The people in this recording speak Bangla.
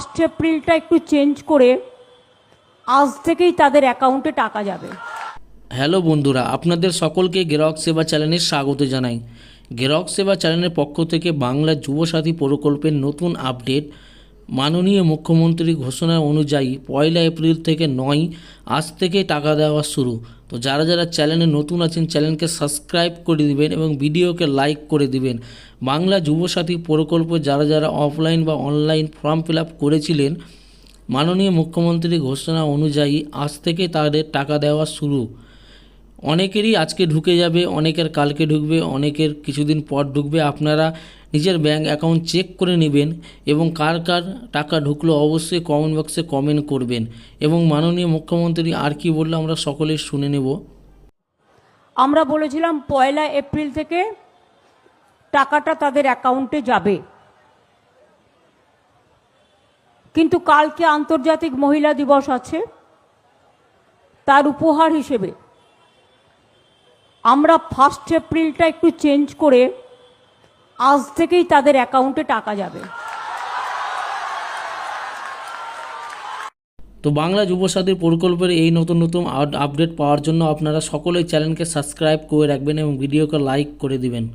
ফার্স্ট এপ্রিলটা একটু চেঞ্জ করে আজ থেকেই তাদের অ্যাকাউন্টে টাকা যাবে। হ্যালো বন্ধুরা, আপনাদের সকলকে গ্রাহক সেবা চ্যানেলে স্বাগত জানাই। গ্রাহক সেবা চ্যানেলের পক্ষ থেকে বাংলা যুবসাথী প্রকল্পের নতুন আপডেট। মাননীয় মুখ্যমন্ত্রী ঘোষণা অনুযায়ী 1 এপ্রিল থেকে 9 আজ থেকে টাকা দেওয়া শুরু। তো যারা যারা চ্যানেলে নতুন আছেন চ্যানেলকে সাবস্ক্রাইব করে দিবেন এবং ভিডিওকে লাইক করে দিবেন। বাংলা যুবসাথী প্রকল্প যারা যারা অফলাইন বা অনলাইন ফর্ম ফিল আপ করেছিলেন, মাননীয় মুখ্যমন্ত্রী ঘোষণা অনুযায়ী আজ থেকে তাদের টাকা দেওয়া শুরু। অনেকেরই আজকে ঢুকে যাবে, অনেকের কালকে ঢুকবে, অনেকের কিছুদিন পর ঢুকবে। আপনারা নিজের ব্যাঙ্ক অ্যাকাউন্ট চেক করে নেবেন এবং কার কার টাকা ঢুকলো অবশ্যই কমেন্ট বক্সে কমেন্ট করবেন। এবং মাননীয় মুখ্যমন্ত্রী আর কি বললো আমরা সকলেই শুনে নেব। আমরা বলেছিলাম 1 এপ্রিল থেকে টাকাটা তাদের অ্যাকাউন্টে যাবে, কিন্তু কালকে আন্তর্জাতিক মহিলা দিবস আছে, তার উপহার হিসেবে আমরা ফার্স্ট এপ্রিলটা একটু চেঞ্জ করে আজ থেকেই তাদের অ্যাকাউন্টে টাকা যাবে। তো বাংলা যুবসাথী প্রকল্পের এই নতুন নতুন আপডেট পাওয়ার জন্য আপনারা সকলেই চ্যানেলকে সাবস্ক্রাইব করে রাখবেন এবং ভিডিওকে লাইক করে দিবেন।